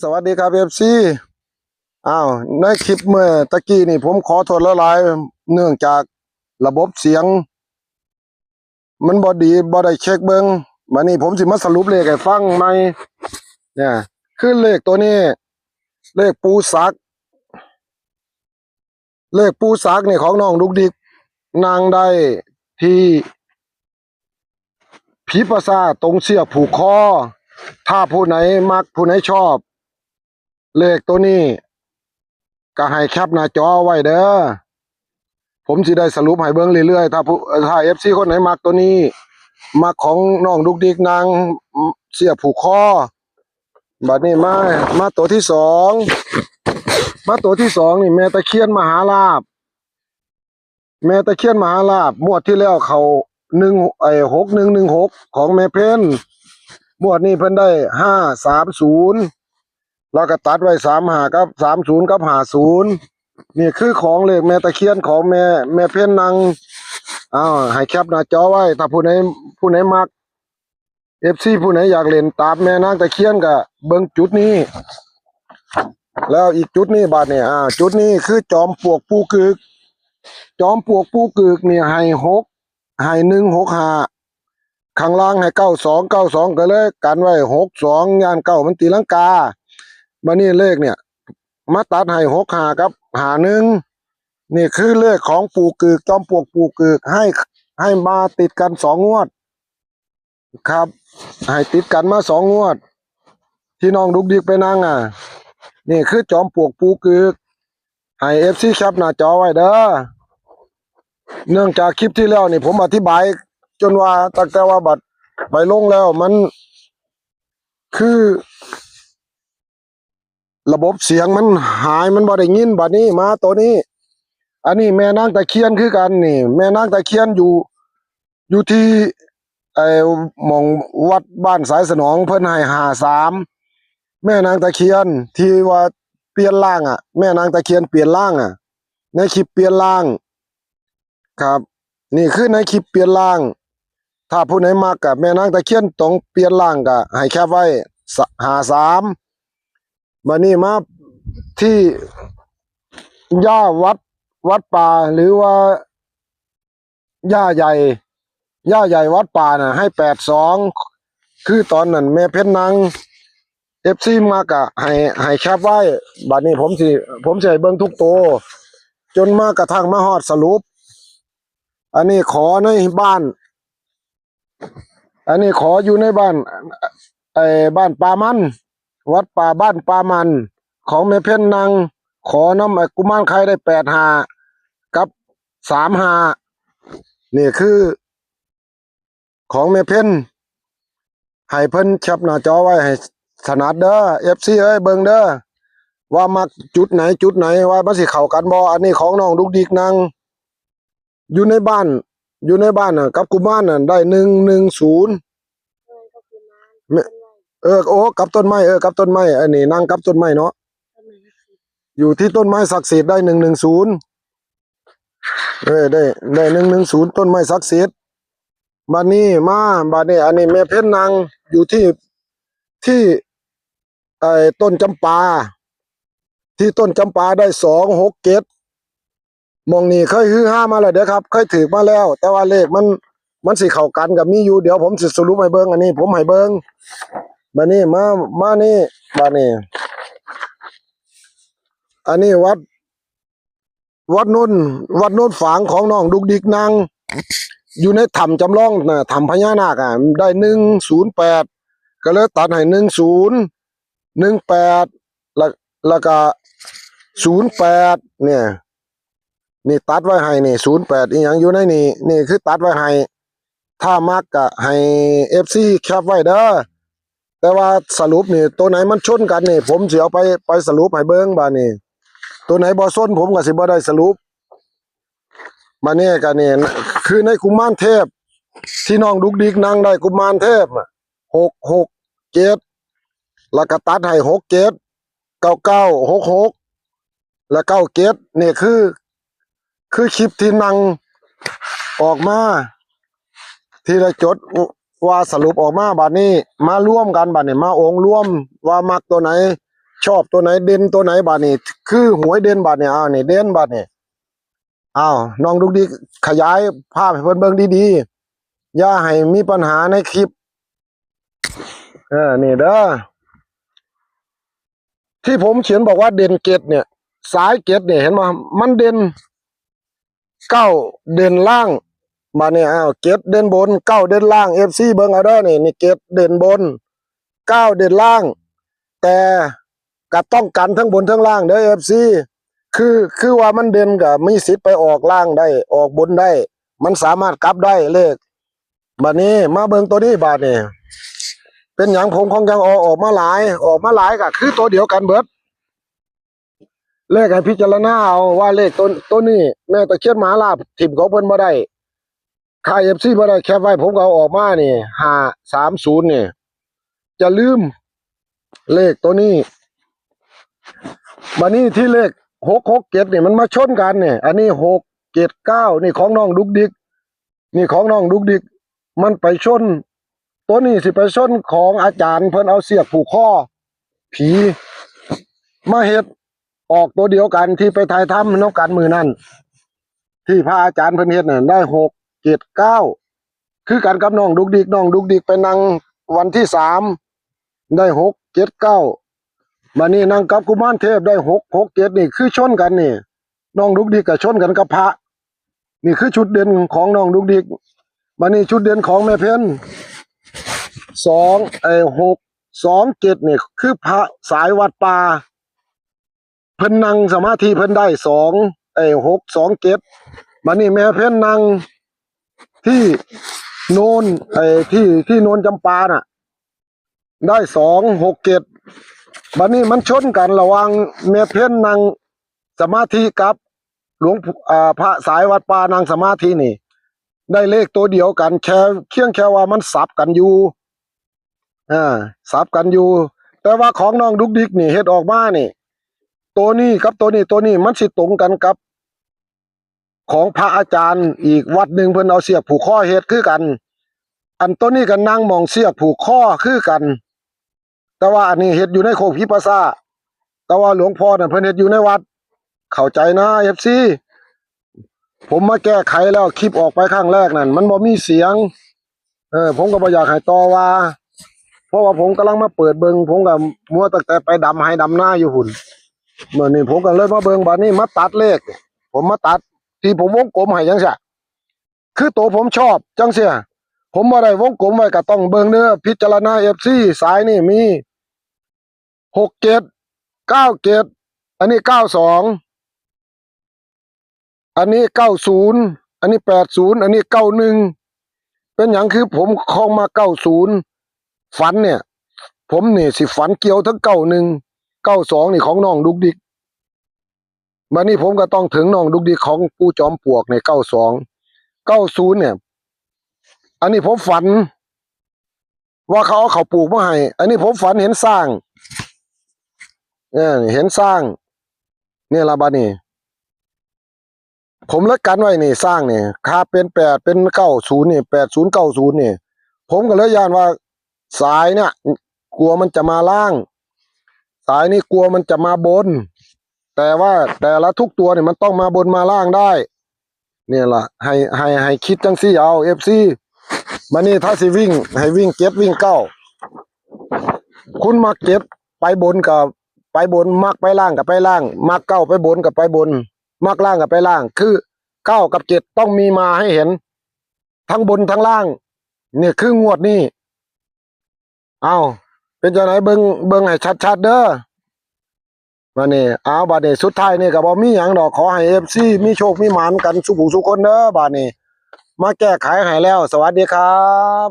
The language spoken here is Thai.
สวัสดีครับเอฟซีในคลิปเมื่อตะกี้นี่ผมขอโทษละลายเนื่องจากระบบเสียงมันบ่ดีบ่ได้เช็คเบิ่งบัดนี้ผมสิมาสรุปเลขให้ฟังใหม่เนี่ยคือเลขตัวนี้เลขปูสักเลขปูสักนี่ของน้องดุกดิกนางได้ที่ผีประสาทตรงเสียกผูกคอถ้าผู้ไหนมักผู้ไหนชอบเลขตัวนี้ก็ให้แคปหน้าจอไว้เด้อผมสิได้สรุปให้เบิ่งเรื่อยๆถ้าเอฟซีคนไหนมักตัวนี้มักของน้องดุกดิกนางเสียผูกคอบัดนี้มาตัวที่สองนี่แม่ตะเคียนมหาลาภงวดที่แล้วเขา6116ของแม่เพ็ญงวดนี้เพิ่นได้530แล้วก็ตัดไว้35กับ30กับ50นี่คือของเลขแม่ตะเคียนของแม่เพ็ญนางให้แคปหน้าจอไว้ถ้าผู้ไหนมัก FC ผู้ไหนอยากเล่นตามแม่นางตะเคียนก็เบิ่งจุดนี้แล้วอีกจุดนี้บาดเนี่ยจุดนี้คือจอมปลวกปูกึกนี่ให้165ข้างล่างให้92ก็เลยกันไว้62ย่าน9มันตีลังกาบัดนี้เลขเนี่ยมาตัดให้65กับ51นี่คือเลขของปูกึกจอมปลวกปูกึกให้มาติดกัน2งวดครับให้ติดกันมา2งวดที่น้องดุกดิกไปนั่งนี่คือจอมปลวกปูกึกให้ FC แคปหน้าจอไว้เด้อเนื่องจากคลิปที่แล้วนี่ผมอธิบายจนว่าตั้งแต่ว่าบัดไปลงแล้วมันคือระบบเสียงมันหายมันบ่ได้ยินบัดนี้มาตัวนี้อันนี้แม่นางตะเคียนคือกันนี่แม่นางตะเคียนอยู่ที่หม่องวัดบ้านสายสนองเพิ่นให้53แม่นางตะเคียนที่ว่าเปลี่ยนร่างแม่นางตะเคียนเปลี่ยนร่างในคลิปเปลี่ยนร่างครับนี่คือในคลิปเปลี่ยนร่างถ้าผู้ไหนมักกับแม่นางตะเคียนต้องเปลี่ยนร่างก็ให้แคปไว้53บัดนี้มาที่ย่าวัดป่าหรือว่าย่าใหญ่วัดป่าให้82คือตอนนั้นแม่เพชรนาง FC มากให้แคปไว้บัดนี้ผมสิให้เบิ่งทุกตัวจนมากระทั่งมาฮอดสรุปอันนี้ขอในบ้านอันนี้ขออยู่ในบ้านบ้านปามันวัดป่าบ้านปามันของแม่เพ็ญนางขอน้ำกุมารไข่ได้85กับ35นี่คือของแม่เพ็ญให้เพิ่นแคปหน้าจอไว้ให้ถนัดเด้อ FC เอ้ยเบิ่งเด้อว่ามักจุดไหนว่ามันสิเข้ากันบ่อันนี้ของน้องดุกดิกนางอยู่ในบ้านกับกุมารได้110โอ้กับต้นไม้กับต้นไม้อันนี้นั่งกับต้นไม้เนาะอยู่ที่ต้นไม้ศักดิ์สิทธิ์ได้110ได้110ต้นไม้ศักดิ์สิทธิ์บัดนี้อันนี้แม่เพ็ญนางอยู่ที่ต้นจำปาได้267มองนี่เคยฮือฮามาแล้วเด้อครับเคยถือมาแล้วแต่ว่าเลขมันสิเข้ากันกับมีอยู่เดี๋ยวผมสิสรุปให้เบิ่งอันนี้ผมให้เบิ่งบัดนี้มานี่บัดนี้อันนี้วัดโน้นฝางของน้องดุกดิกนางอยู่ในถ้ำจำลองถ้ำพญานาคได้108ก็เลยตัดให้1018แล้วก็08เนี่ยนี่ตัดไว้ให้นี่08อีหยังอยู่ในนี่คือตัดไว้ให้ถ้ามักก็ให้ FC แคปไว้เด้อแต่ว่าสรุปนี่ตัวไหนมันชนกันนี่ผมสิเอาไปสรุปให้เบิ่งบัดนี้ตัวไหนบ่ชนผมก็สิบ่ได้สรุปบัดนี้ก็นี่คือในกุมารเทพที่น้องดุกดิกนางได้กุมารเทพ667แล้วก็ตัดให้67 99 66และ97นี่คือคลิปที่นางออกมาที่ได้จดว่าสรุปออกมาบัดนี้มาร่วมกันบัดนี้มาองค์ร่วมว่ามักตัวไหน ชอบตัวไหนเด่นตัวไหนบาดนี้คือหวยเด่นบาดเนี่ยนี่เด่นบาดนี่น้องดุกดิกขยายภาพให้เพิ่นเบิ่งดีๆอย่าให้มีปัญหาในคลิปนี่เด้อที่ผมเขียนบอกว่าเด่นเกตเนี่ยสายเกตเนี่ยเห็นมั้ยมันเด่นเก้าเด่นล่างมาเนี่ยเกตเด่นบนเก้าเด่นล่าง FC เบิ่งเอาเด้อนี่เกตเด่นบนเก้าเด่นล่าง แต่ก็ต้องกันทั้งบนทั้งล่างเด้อ FC คือว่ามันเด่นก็มีสิทธิ์ไปออกล่างได้ออกบนได้มันสามารถกลับได้เลขบัดนี้มาเบิ่งตัวนี้บาดนี่เป็นหยังผมของยังออกมาหลายก็คือตัวเดียวกันเบิดเลขให้พิจารณาเอาว่าเลขตัวนี้แม่ตะเคียนมหาลาภถิ่มของเพิ่นบ่ได้ค่า FC บ่ได้แคปไว้ผมก็เอาออกมานี่530นี่จะลืมเลขตัวนี้บัดนี้ที่เลข667นี่มันมาชนกันนี่อันนี้679นี่ของน้องดุกดิกนี่ของน้องดุกดิกมันไปชนตัวนี้สิไปชนของอาจารย์เพิ่นเอาเสียกผูกคอผีมาเฮ็ดออกตัวเดียวกันที่ไปถ่ายทำน้ำกันมือนั่นที่พระอาจารย์เพิ่นเฮ็ดน่ะได้679คือกันกับน้องดุกดิกไปนั่งวันที่3ได้679บัดนี้นั่งกับกุมารเทพได้667นี่คือชนกันนี่น้องดุกดิกก็ชนกันกับพระนี่คือชุดเด่นของน้องดุกดิกบัดนี้ชุดเด่นของแม่เพ็ญ627นี่คือพระสายวัดป่าเพิ่นนั่งสมาธิเพิ่นได้627บัดนี้แม่เพ็ญนั่งที่โนนที่โนนจำปาน่ะได้267บัดนี้มันชนกันระหว่างแม่เพ็ญนั่งสมาธิกับหลวงพระสายวัดป่านั่งสมาธินี่ได้เลขตัวเดียวกันแค่ว่ามันสับกันอยู่สับกันอยู่แต่ว่าของน้องดุกดิกนี่เฮ็ดออกมานี่ตัวนี้กับตัวนี้มันสิตรงกันกับของพระอาจารย์อีกวัดหนึ่งเพิ่นเอาเสียกผูกข้อเฮ็ดคือกันอันตัวนี้ก็นั่งมองเสียกผูกข้อคือกันแต่ว่าอันนี้เฮ็ดอยู่ในโคกพิปัสสาแต่ว่าหลวงพ่อน่ะเพิ่นเฮ็ดอยู่ในวัดเข้าใจนะ FC ผมมาแก้ไขแล้วคลิปออกไปครั้งแรกนั่นมันบ่มีเสียงผมก็บ่อยากให้ต่อว่าเพราะว่าผมกำลังมาเปิดเบิ่งผมก็มัวตั้งแต่ไปดำให้ดำหน้าอยู่หุ่นเมื่อนี้ผมก็เลยมาเบิ่งบัดนี้มาตัดเลขผมมาตัดที่ผมวงกลมให้จังซี่คือตัวผมชอบจังซี่ผมบ่ได้วงกลมไว้ก็ต้องเบิ่งเด้อพิจารณา FC สายนี่มี67 97อันนี้92อันนี้90อันนี้80อันนี้91เป็นหยังคือผมคล้องมา90ฝันเนี่ยผมนี่สิฝันเกี่ยวทั้ง91 92นี่ของน้องดุกดิกบัดนี้ผมก็ต้องถึงน้องดุกดิกของปู่จอมปลวกใน92 90เนี่ยอันนี้ผมฝันว่าเขาเอาข้าวปลูกมาให้อันนี้ผมฝันเห็นสร้างเห็นสร้างเนี่ยล่ะบัดนี้ผมเลยกันไว้นี่สร้างนี่ค่าเป็น8เป็น90นี่80 90นี่ผมก็เลยย่านว่าสายเนี่ยกลัวมันจะมาล่างสายนี่กลัวมันจะมาบนแต่ว่าแต่ละทุกตัวเนี่ยมันต้องมาบนมาล่างได้เนี่ยล่ะให้คิดจังซี่เอา FC มานี่ถ้าสิวิ่งให้วิ่ง7วิ่ง9คุณมัก7ไปบนกับไปบนมักไปล่างกับไปล่างมัก9ไปบนกับไปบนมักล่างกับไปล่างคือ9กับ7ต้องมีมาให้เห็นทั้งบนทั้งล่างเนี่ยคืองวดนี้เอาเป็นจังไดเบิ่งให้ชัดๆเด้อมานี่เอาบัดนี้สุดท้ายนี่ก็บ่มีหยังดอกขอให้ FC มีโชคมีหมานกันสุขสุขคนเด้อบัดนี้มาแก้ไขให้แล้วสวัสดีครับ